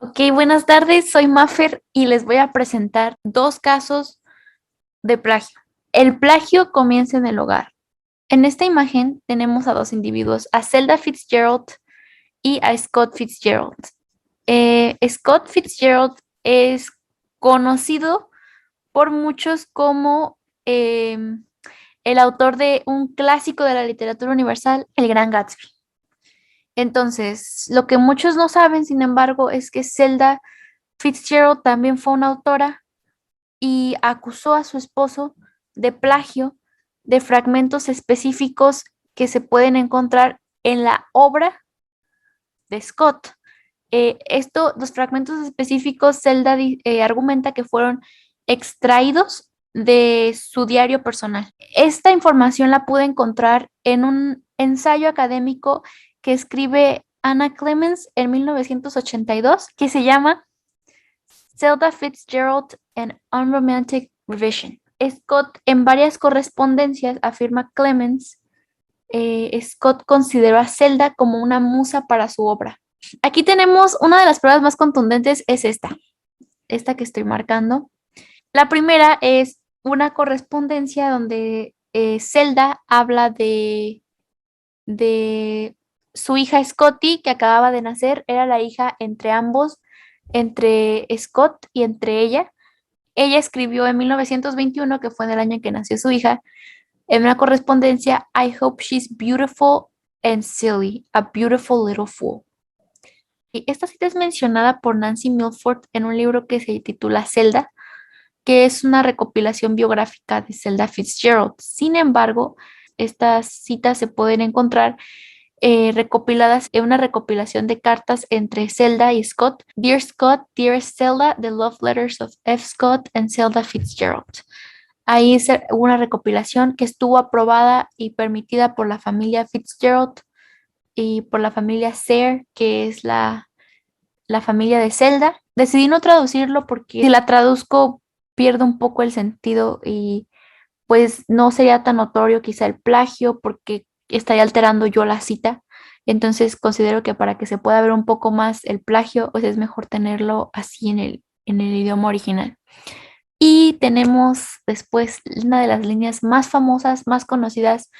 Ok, buenas tardes, soy Maffer y les voy a presentar dos casos de plagio. El plagio comienza en el hogar. En esta imagen tenemos a dos individuos, a Zelda Fitzgerald y a Scott Fitzgerald. Scott Fitzgerald es conocido por muchos como el autor de un clásico de la literatura universal, El Gran Gatsby. Entonces, lo que muchos no saben, sin embargo, es que Zelda Fitzgerald también fue una autora y acusó a su esposo de plagio de fragmentos específicos que se pueden encontrar en la obra de Scott. Los fragmentos específicos, Zelda argumenta que fueron extraídos de su diario personal. Esta información la pude encontrar en un ensayo académico que escribe Anna Clemens en 1982, que se llama Zelda Fitzgerald and Unromantic Revision. Scott, en varias correspondencias, afirma Clemens, Scott consideró a Zelda como una musa para su obra. Aquí tenemos una de las pruebas más contundentes, es esta que estoy marcando. La primera es una correspondencia donde Zelda habla de su hija Scotty, que acababa de nacer, era la hija entre ambos, entre Scott y entre ella. Ella escribió en 1921, que fue en el año en que nació su hija, en una correspondencia, I hope she's beautiful and silly, a beautiful little fool. Y esta cita es mencionada por Nancy Milford en un libro que se titula Zelda, que es una recopilación biográfica de Zelda Fitzgerald. Sin embargo, estas citas se pueden encontrar recopiladas en una recopilación de cartas entre Zelda y Scott. Dear Scott, dearest Zelda, the love letters of F. Scott and Zelda Fitzgerald. Ahí es una recopilación que estuvo aprobada y permitida por la familia Fitzgerald y por la familia Sayre, que es la familia de Zelda. Decidí no traducirlo porque si la traduzco pierde un poco el sentido y pues no sería tan notorio quizá el plagio porque estaría alterando yo la cita. Entonces considero que para que se pueda ver un poco más el plagio, pues es mejor tenerlo así en el idioma original. Y tenemos después una de las líneas más famosas, más conocidas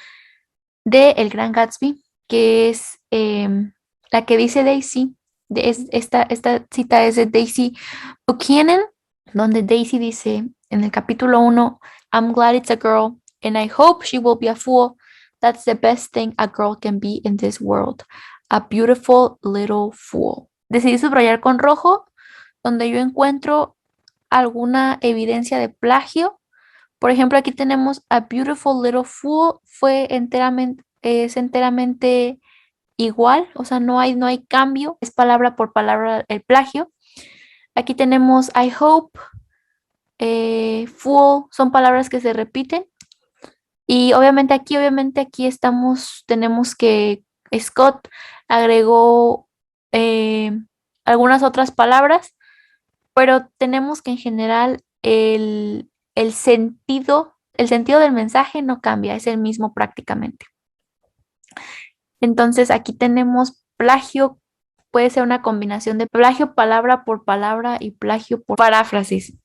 de El Gran Gatsby, que es la que dice Daisy. Esta cita es de Daisy Buchanan, donde Daisy dice en el capítulo 1, I'm glad it's a girl, and I hope she will be a fool. That's the best thing a girl can be in this world. A beautiful little fool. Decidí subrayar con rojo, donde yo encuentro alguna evidencia de plagio. Por ejemplo, aquí tenemos A Beautiful Little Fool, es enteramente igual, o sea, no hay cambio, es palabra por palabra el plagio. Aquí tenemos I hope, fool, son palabras que se repiten. Y obviamente aquí tenemos que Scott agregó eh, algunas otras palabras, pero tenemos que en general el sentido del mensaje no cambia, es el mismo prácticamente. Entonces aquí tenemos plagio, puede ser una combinación de plagio palabra por palabra y plagio por paráfrasis.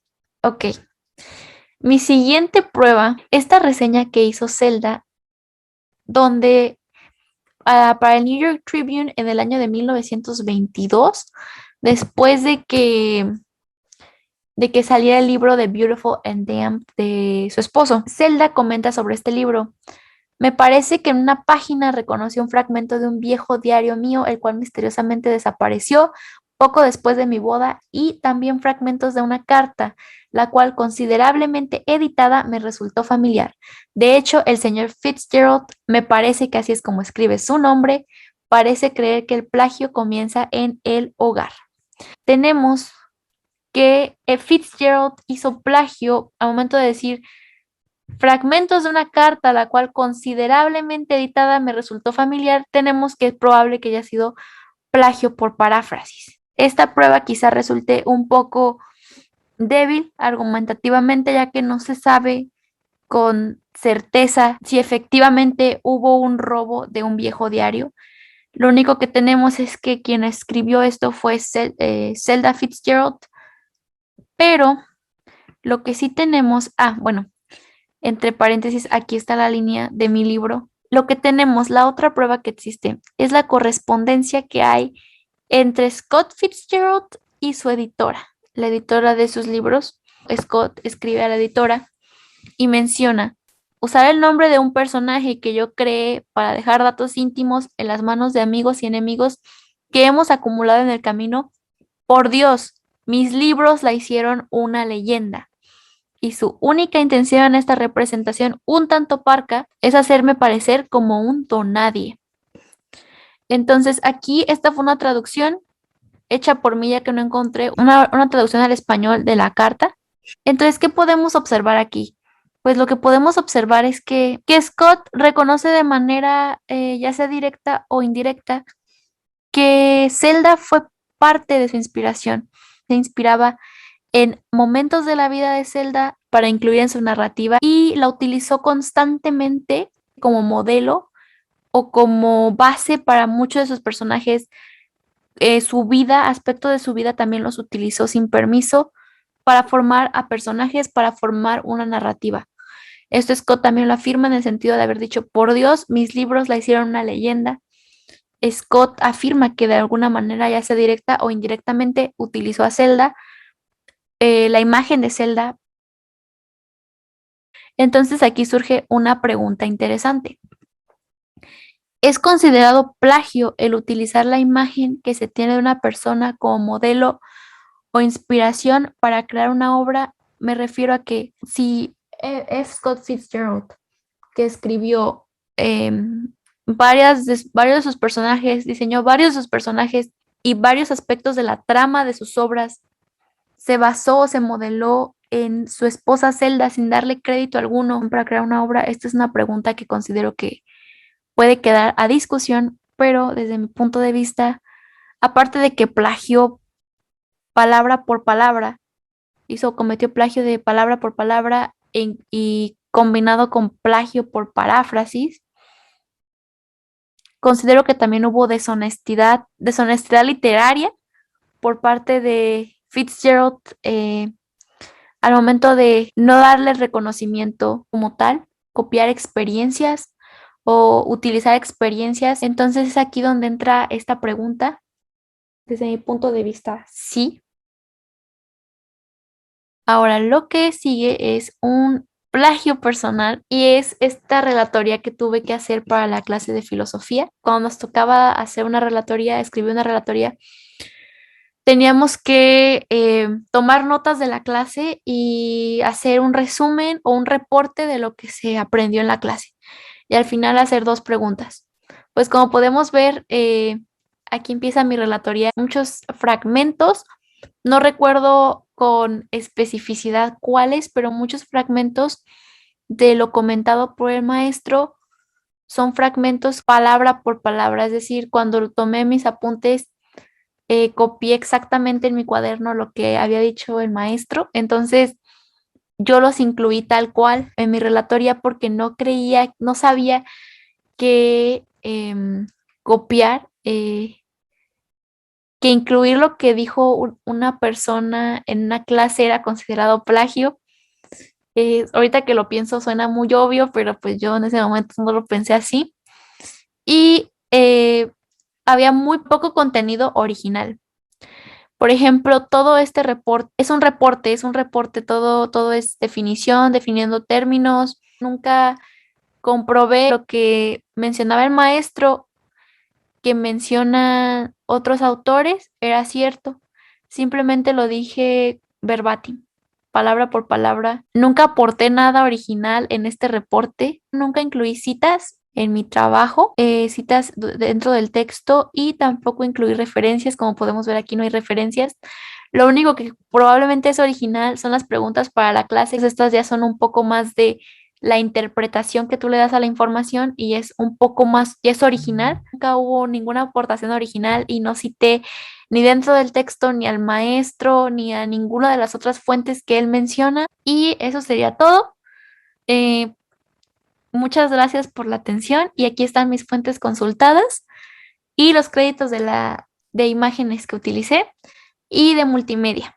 Ok, mi siguiente prueba, esta reseña que hizo Zelda, donde para el New York Tribune en el año de 1922, después de que saliera el libro de Beautiful and Damned de su esposo. Zelda comenta sobre este libro. Me parece que en una página reconoció un fragmento de un viejo diario mío, el cual misteriosamente desapareció poco después de mi boda, y también fragmentos de una carta, la cual considerablemente editada me resultó familiar. De hecho, el señor Fitzgerald, me parece que así es como escribe su nombre, parece creer que el plagio comienza en el hogar. Tenemos que Fitzgerald hizo plagio al momento de decir fragmentos de una carta, la cual considerablemente editada me resultó familiar, tenemos que es probable que haya sido plagio por paráfrasis. Esta prueba quizá resulte un poco débil argumentativamente, ya que no se sabe con certeza si efectivamente hubo un robo de un viejo diario. Lo único que tenemos es que quien escribió esto fue Zelda Fitzgerald, pero lo que sí tenemos, bueno, entre paréntesis, aquí está la línea de mi libro. Lo que tenemos, la otra prueba que existe, es la correspondencia que hay entre Scott Fitzgerald y su editora, la editora de sus libros. Scott escribe a la editora y menciona: usar el nombre de un personaje que yo creé para dejar datos íntimos en las manos de amigos y enemigos que hemos acumulado en el camino. Por Dios, mis libros la hicieron una leyenda. Y su única intención en esta representación un tanto parca es hacerme parecer como un donadie. Entonces aquí esta fue una traducción hecha por mí, ya que no encontré una traducción al español de la carta. Entonces, ¿qué podemos observar aquí? Pues lo que podemos observar es que Scott reconoce de manera ya sea directa o indirecta que Zelda fue parte de su inspiración. Se inspiraba en momentos de la vida de Zelda para incluir en su narrativa y la utilizó constantemente como modelo o como base para muchos de sus personajes. Su vida, aspecto de su vida también los utilizó sin permiso para formar a personajes, para formar una narrativa. Esto Scott también lo afirma en el sentido de haber dicho: por Dios, mis libros la hicieron una leyenda. Scott afirma que de alguna manera, ya sea directa o indirectamente, utilizó a Zelda, la imagen de Zelda. Entonces aquí surge una pregunta interesante. ¿Es considerado plagio el utilizar la imagen que se tiene de una persona como modelo o inspiración para crear una obra? Me refiero a que si F. Scott Fitzgerald, que escribió varios de sus personajes, diseñó varios de sus personajes y varios aspectos de la trama de sus obras, se basó o se modeló en su esposa Zelda sin darle crédito alguno para crear una obra. Esta es una pregunta que considero que puede quedar a discusión, pero desde mi punto de vista, aparte de que plagió palabra por palabra, cometió plagio de palabra por palabra y combinado con plagio por paráfrasis, considero que también hubo deshonestidad literaria por parte de Fitzgerald, al momento de no darle reconocimiento como tal, copiar experiencias o utilizar experiencias. Entonces es aquí donde entra esta pregunta. Desde mi punto de vista, sí. Ahora, lo que sigue es un plagio personal y es esta relatoría que tuve que hacer para la clase de filosofía. Cuando nos tocaba hacer una relatoría, escribir una relatoría, teníamos que tomar notas de la clase y hacer un resumen o un reporte de lo que se aprendió en la clase. Y al final hacer dos preguntas. Pues como podemos ver, aquí empieza mi relatoría. Muchos fragmentos, no recuerdo con especificidad cuáles, pero muchos fragmentos de lo comentado por el maestro son fragmentos palabra por palabra. Es decir, cuando tomé mis apuntes, copié exactamente en mi cuaderno lo que había dicho el maestro. Entonces, yo los incluí tal cual en mi relatoría porque no sabía que copiar, que incluir lo que dijo una persona en una clase era considerado plagio. Ahorita que lo pienso suena muy obvio, pero pues yo en ese momento no lo pensé así. Y había muy poco contenido original. Por ejemplo, todo este reporte es un reporte, todo es definición, definiendo términos. Nunca comprobé lo que mencionaba el maestro, que menciona otros autores, era cierto. Simplemente lo dije verbatim, palabra por palabra. Nunca aporté nada original en este reporte. Nunca incluí citas en mi trabajo, citas dentro del texto, y tampoco incluí referencias. Como podemos ver, aquí no hay referencias. Lo único que probablemente es original son las preguntas para la clase. Estas ya son un poco más de la interpretación que tú le das a la información y es un poco más, ya es original. Nunca hubo ninguna aportación original y no cité ni dentro del texto, ni al maestro, ni a ninguna de las otras fuentes que él menciona. Y eso sería todo. Muchas gracias por la atención y aquí están mis fuentes consultadas. y los créditos de imágenes que utilicé y de multimedia.